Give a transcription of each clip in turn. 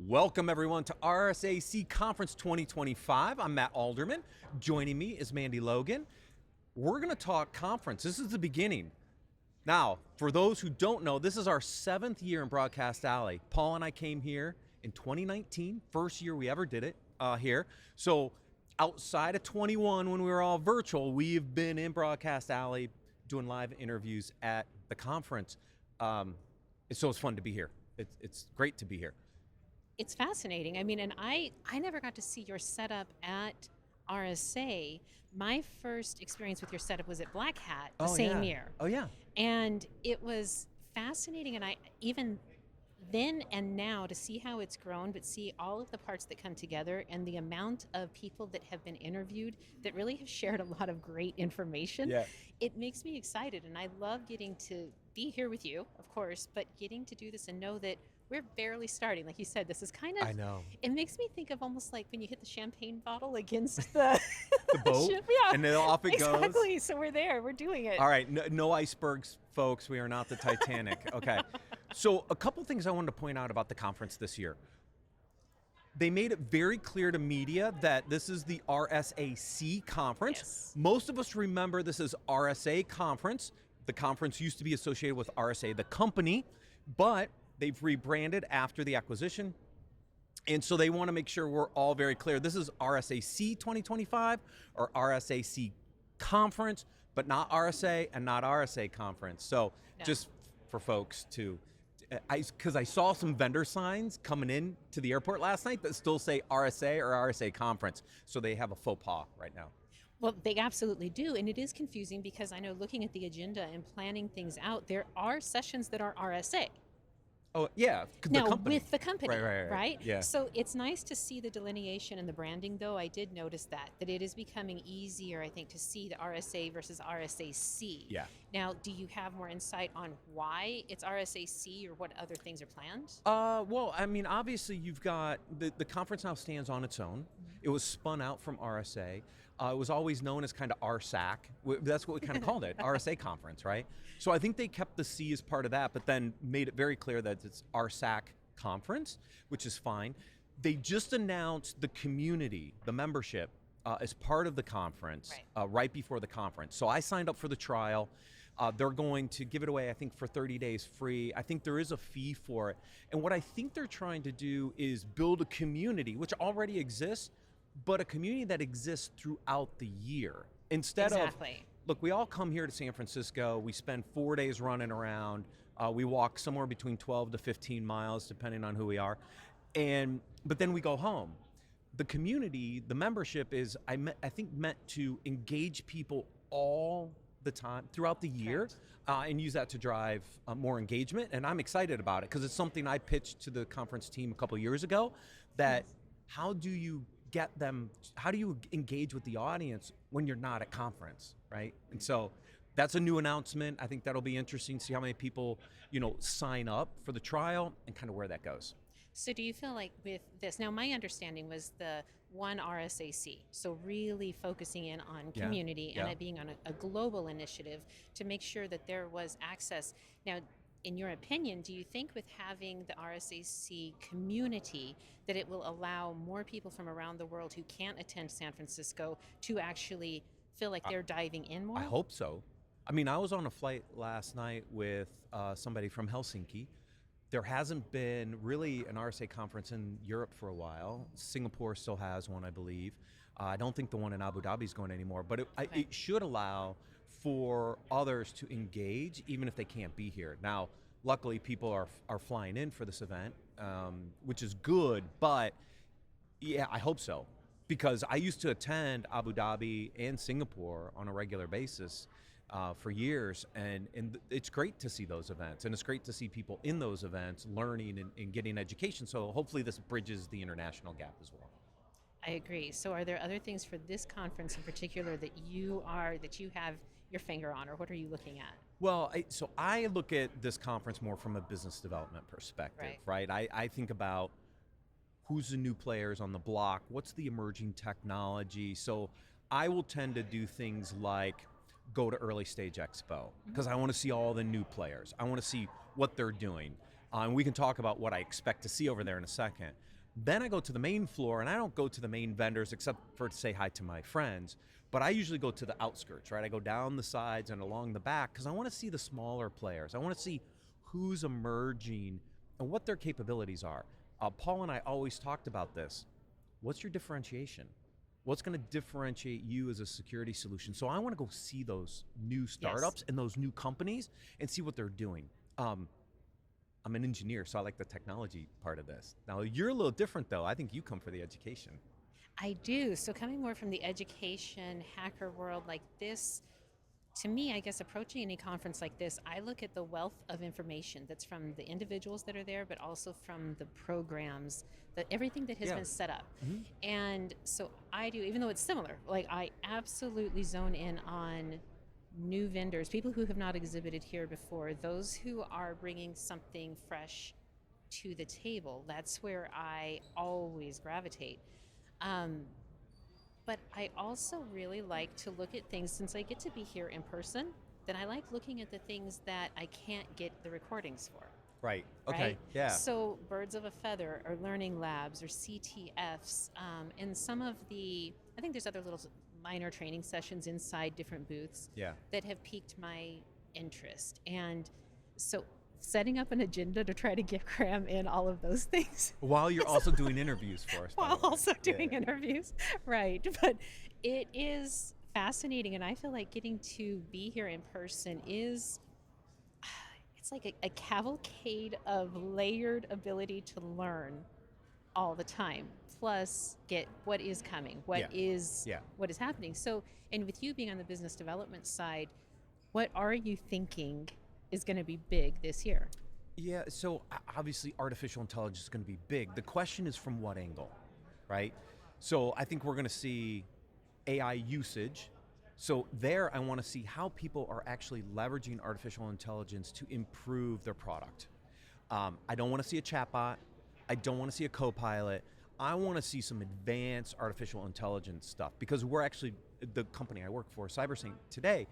Welcome everyone to RSAC Conference 2025. I'm Matt Alderman. Joining me is Mandy Logan. We're going to talk conference. This is the beginning. Now, for those who don't know, this is our 7th year in Broadcast Alley. Paul and I came here in 2019, first year we ever did it here. So outside of 21, when we were all virtual, we've been in Broadcast Alley doing live interviews at the conference. So it's fun to be here. It's great to be here. It's fascinating. I mean, and I never got to see your setup at RSA. My first experience with your setup was at Black Hat the same year. Oh, yeah. And it was fascinating. And I even then and now to see how it's grown, but see all of the parts that come together and the amount of people that have been interviewed that really have shared a lot of great information. Yeah. It makes me excited. And I love getting to be here with you, of course, but getting to do this and know that we're barely starting. Like you said, this is kind of, I know. It makes me think of almost like when you hit the champagne bottle against the, the boat, ship. Yeah, and then off it goes. Exactly, so we're there, we're doing it. All right, no icebergs, folks. We are not the Titanic. Okay, so a couple things I wanted to point out about the conference this year. They made it very clear to media that this is the RSAC Conference. Yes. Most of us remember this is RSA Conference. The conference used to be associated with RSA, the company, but they've rebranded after the acquisition. And so they want to make sure we're all very clear. This is RSAC 2025 or RSAC Conference, but not RSA and not RSA Conference. So just for folks to, because I saw some vendor signs coming in to the airport last night that still say RSA or RSA Conference. So they have a faux pas right now. Well, they absolutely do. And it is confusing because I know looking at the agenda and planning things out, there are sessions that are RSA. Oh, yeah. No, with the company, right? Yeah. So it's nice to see the delineation and the branding, though. I did notice that it is becoming easier, I think, to see the RSA versus RSAC. Yeah. Now, do you have more insight on why it's RSAC or what other things are planned? Well, I mean, obviously you've got, the conference now stands on its own. Mm-hmm. It was spun out from RSA. It was always known as kind of RSAC. That's what we kind of called it, RSA Conference, right? So I think they kept the C as part of that, but then made it very clear that it's RSAC Conference, which is fine. They just announced the community, the membership, as part of the conference, right before the conference. So I signed up for the trial. They're going to give it away, I think, for 30 days free. I think there is a fee for it. And what I think they're trying to do is build a community, which already exists, but a community that exists throughout the year. Instead of, look, we all come here to San Francisco, we spend 4 days running around, we walk somewhere between 12 to 15 miles, depending on who we are, but then we go home. The community, the membership is, I think, meant to engage people all the time, throughout the year, and use that to drive more engagement, and I'm excited about it, because it's something I pitched to the conference team a couple years ago, that how do you get them, how do you engage with the audience when you're not at conference, right? And so that's a new announcement. I think that'll be interesting to see how many people, sign up for the trial and kind of where that goes. So do you feel like with this, now my understanding was the one RSAC, so really focusing in on community and it being on a global initiative to make sure that there was access. Now, in your opinion, do you think with having the RSAC community that it will allow more people from around the world who can't attend San Francisco to actually feel like they're diving in more? I hope so. I mean, I was on a flight last night with somebody from Helsinki. There hasn't been really an RSA conference in Europe for a while. Singapore still has one, I believe. I don't think the one in Abu Dhabi is going anymore, but it should allow for others to engage even if they can't be here. Now, luckily people are flying in for this event, which is good, but yeah, I hope so. Because I used to attend Abu Dhabi and Singapore on a regular basis for years, and it's great to see those events, and it's great to see people in those events learning and getting education, so hopefully this bridges the international gap as well. I agree. So are there other things for this conference in particular that you have your finger on, or what are you looking at? Well, so I look at this conference more from a business development perspective, right? I think about who's the new players on the block, what's the emerging technology. So I will tend to do things like go to Early Stage Expo, because I want to see all the new players. I want to see what they're doing. And we can talk about what I expect to see over there in a second. Then I go to the main floor, and I don't go to the main vendors except for to say hi to my friends, but I usually go to the outskirts, right? I go down the sides and along the back because I want to see the smaller players. I want to see who's emerging and what their capabilities are. Paul and I always talked about this. What's your differentiation? What's going to differentiate you as a security solution? So I want to go see those new startups and those new companies and see what they're doing. I'm an engineer, so I like the technology part of this. Now, you're a little different, though. I think you come for the education. I do. So coming more from the education hacker world like this, to me, I guess approaching any conference like this, I look at the wealth of information that's from the individuals that are there, but also from the programs, everything that has been set up. And so I do, even though it's similar, like I absolutely zone in on new vendors, people who have not exhibited here before, those who are bringing something fresh to the table. That's where I always gravitate. But I also really like to look at things, since I get to be here in person, then I like looking at the things that I can't get the recordings for. Right. Okay. Right? Yeah. So birds of a feather or learning labs or CTFs, and some of the, I think there's other little minor training sessions inside different booths that have piqued my interest. And so setting up an agenda to try to get cram in all of those things. While you're also doing interviews for us. While also doing interviews, right. But it is fascinating, and I feel like getting to be here in person is, it's like a cavalcade of layered ability to learn all the time, plus get what is coming, what is happening. So, and with you being on the business development side, what are you thinking is going to be big this year? Yeah, so obviously artificial intelligence is going to be big. The question is from what angle, right? So I think we're going to see AI usage. So there I want to see how people are actually leveraging artificial intelligence to improve their product. I don't want to see a chatbot. I don't want to see a co-pilot. I want to see some advanced artificial intelligence stuff, because we're actually, the company I work for, CyberRisk today,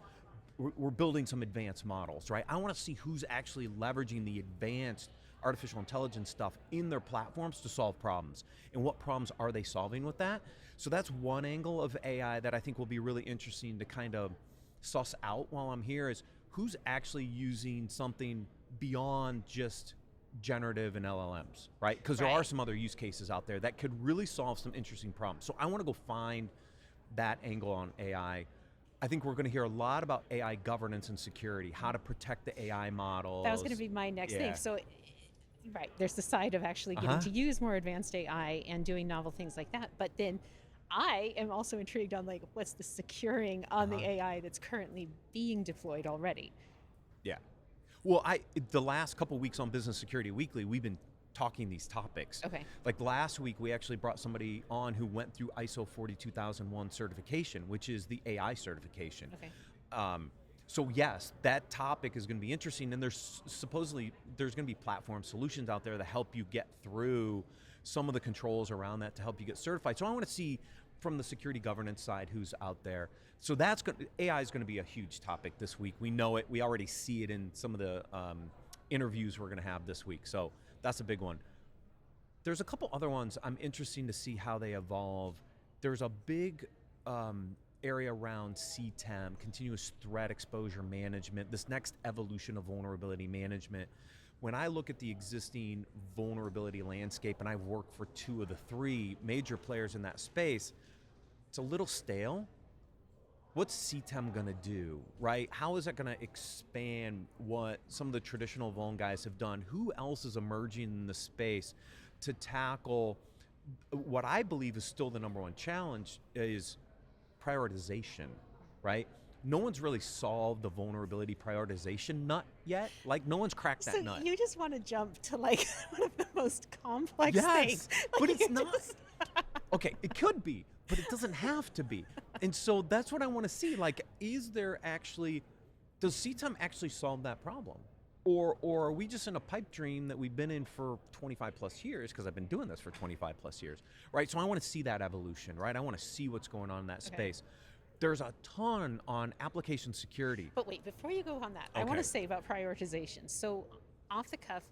we're building some advanced models, right? I want to see who's actually leveraging the advanced artificial intelligence stuff in their platforms to solve problems, and what problems are they solving with that. So that's one angle of AI that I think will be really interesting to kind of suss out while I'm here, is who's actually using something beyond just generative and LLMs, right? Because there are some other use cases out there that could really solve some interesting problems. So I want to go find that angle on AI. I think we're going to hear a lot about AI governance and security, how to protect the AI models. That was going to be my next thing. So, right, there's the side of actually getting to use more advanced AI and doing novel things like that. But then I am also intrigued on, like, what's the securing on the AI that's currently being deployed already? Yeah. Well, the last couple weeks on Business Security Weekly, we've been talking these topics. Okay. Like last week, we actually brought somebody on who went through ISO 42001 certification, which is the AI certification. Okay. So yes, that topic is going to be interesting, and there's going to be platform solutions out there that help you get through some of the controls around that to help you get certified. So I want to see from the security governance side who's out there. So AI is going to be a huge topic this week. We know it. We already see it in some of the interviews we're going to have this week. So that's a big one. There's a couple other ones I'm interested to see how they evolve. There's a big area around CTEM, continuous threat exposure management, this next evolution of vulnerability management. When I look at the existing vulnerability landscape, and I've worked for 2 of the 3 major players in that space, it's a little stale. What's CTEM gonna do, right? How is that gonna expand what some of the traditional vuln guys have done? Who else is emerging in the space to tackle what I believe is still the #1 challenge, is prioritization, right? No one's really solved the vulnerability prioritization nut yet. Like, no one's cracked that nut. So you just want to jump to, like, one of the most complex things. But it's not. Okay, it could be, but it doesn't have to be. And so that's what I want to see. Like, does CTEM actually solve that problem? Or are we just in a pipe dream that we've been in for 25 plus years, because I've been doing this for 25 plus years, right? So I want to see that evolution, right? I want to see what's going on in that space. There's a ton on application security. But wait, before you go on that, I want to say about prioritization. So off the cuff,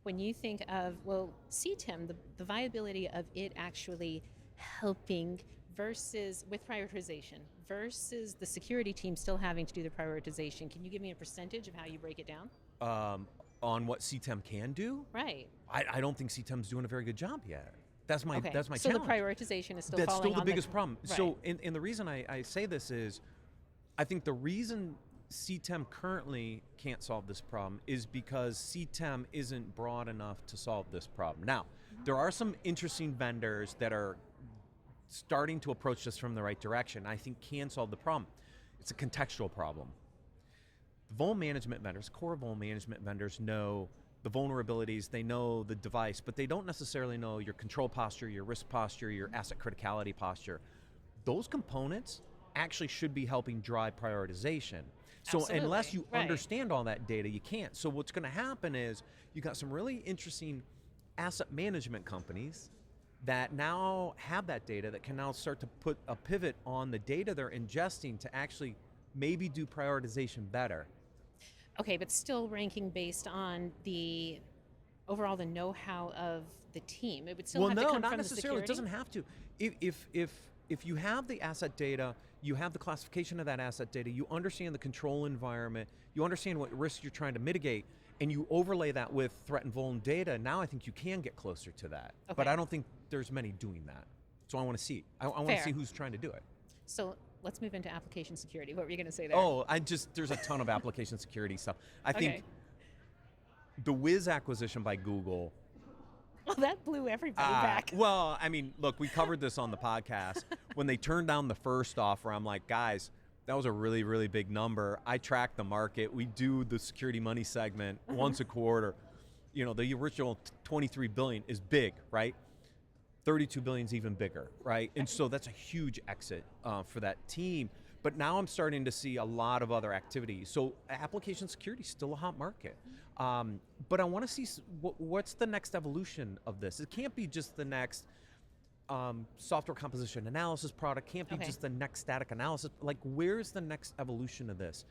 when you think of, well, CTEM, the viability of it actually helping versus with prioritization versus the security team still having to do the prioritization. Can you give me a percentage of how you break it down? On what CTEM can do? Right. I don't think CTEM's doing a very good job yet. That's my Okay. challenge. So the prioritization is still That's falling still the on biggest problem. Right. So, and the reason I say this is, I think the reason CTEM currently can't solve this problem is because CTEM isn't broad enough to solve this problem. Now, there are some interesting vendors that are starting to approach this from the right direction, I think can solve the problem. It's a contextual problem. The vuln management vendors, core vuln management vendors know the vulnerabilities, they know the device, but they don't necessarily know your control posture, your risk posture, your asset criticality posture. Those components actually should be helping drive prioritization. So Absolutely. unless you Right. understand all that data, you can't. So what's gonna happen is you got some really interesting asset management companies that now have that data that can now start to put a pivot on the data they're ingesting to actually maybe do prioritization better. Okay, but still ranking based on the overall the know-how of the team. It would still Well, have to no, come not from necessarily. It the security. doesn't have to. If you have the asset data, you have the classification of that asset data, you understand the control environment, you understand what risks you're trying to mitigate, and you overlay that with threat and vuln data, now I think you can get closer to that. But Okay. I don't think there's many doing that. So I want to see. I want to Fair. see who's trying to do it. So let's move into application security. What were you going to say there? Oh, there's a ton of application security stuff. I think Okay. the Wiz acquisition by Google. Well, that blew everybody back. Well, I mean, look, we covered this on the podcast. When they turned down the first offer, I'm like, guys, that was a really, really big number. I track the market. We do the security money segment once a quarter. You know, the original 23 billion is big, right? 32 billion is even bigger, right? And so that's a huge exit for that team. But now I'm starting to see a lot of other activities. So application security is still a hot market. But I want to see what's the next evolution of this. It can't be just the next software composition analysis product, can't be Okay. just the next static analysis. Like, where's the next evolution of this?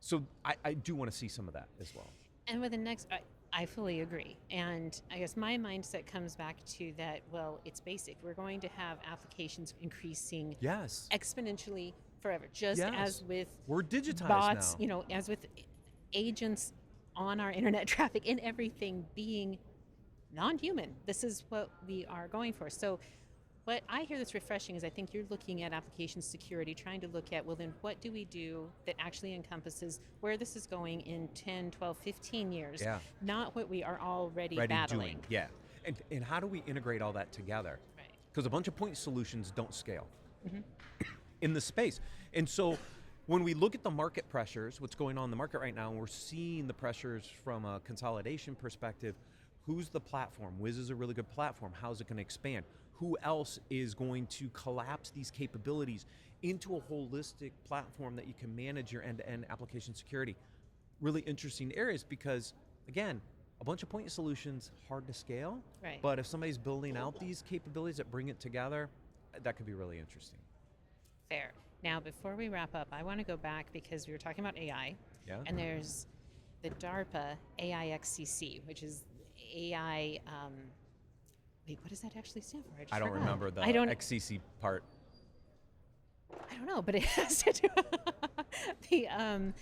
So I do want to see some of that as well. And with the next, I fully agree. And I guess my mindset comes back to that, well, it's basic. We're going to have applications increasing Yes. exponentially forever, just Yes. as with We're digitized bots, now. you know, as with agents on our internet traffic and everything being non-human. This is what we are going for. So what I hear that's refreshing is I think you're looking at application security, trying to look at, well, then what do we do that actually encompasses where this is going in 10, 12, 15 years, Yeah. not what we are already Ready battling. doing. Yeah. And how do we integrate all that together? Right. Because a bunch of point solutions don't scale in the space. And so when we look at the market pressures, what's going on in the market right now, and we're seeing the pressures from a consolidation perspective, who's the platform? Wiz is a really good platform. How's it going to expand? Who else is going to collapse these capabilities into a holistic platform that you can manage your end-to-end application security? Really interesting areas because, again, a bunch of point solutions, hard to scale. Right. But if somebody's building out these capabilities that bring it together, that could be really interesting. Fair. Now, before we wrap up, I want to go back because we were talking about AI. Yeah. And there's the DARPA AIXCC, which is AI. Wait, what does that actually stand for? I don't forgot. remember the I don't. XCC part. I don't know, but it has to do the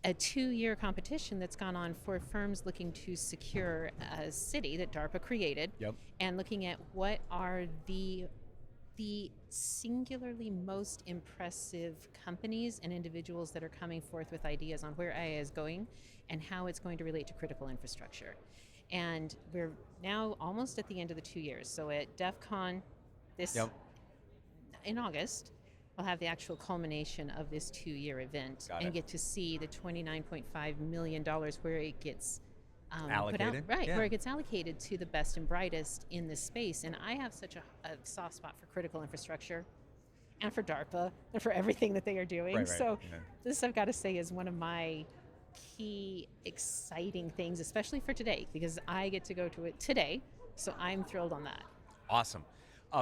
a 2-year competition that's gone on for firms looking to secure a city that DARPA created, Yep. and looking at what are the singularly most impressive companies and individuals that are coming forth with ideas on where AI is going and how it's going to relate to critical infrastructure. And we're now almost at the end of the 2 years. So at DEF CON in August, we'll have the actual culmination of this 2-year event Got and it. get to see the $29.5 million where it gets put out, Allocated? right, Yeah. where it gets allocated to the best and brightest in this space. And I have such a soft spot for critical infrastructure and for DARPA and for everything that they are doing. Right, So yeah. this, I've got to say, is one of my key exciting things, especially for today, because I get to go to it today. So I'm thrilled on that. Awesome.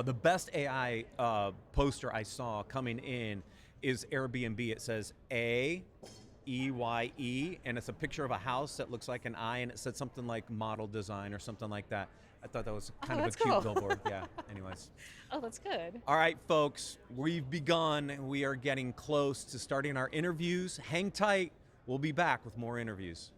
The best AI poster I saw coming in is Airbnb. It says A, EYE, and it's a picture of a house that looks like an eye, and it said something like model design or something like that. I thought that was kind of a that's cute cool. billboard. Yeah, anyways. Oh, that's good. All right, folks, we've begun. We are getting close to starting our interviews. Hang tight. We'll be back with more interviews.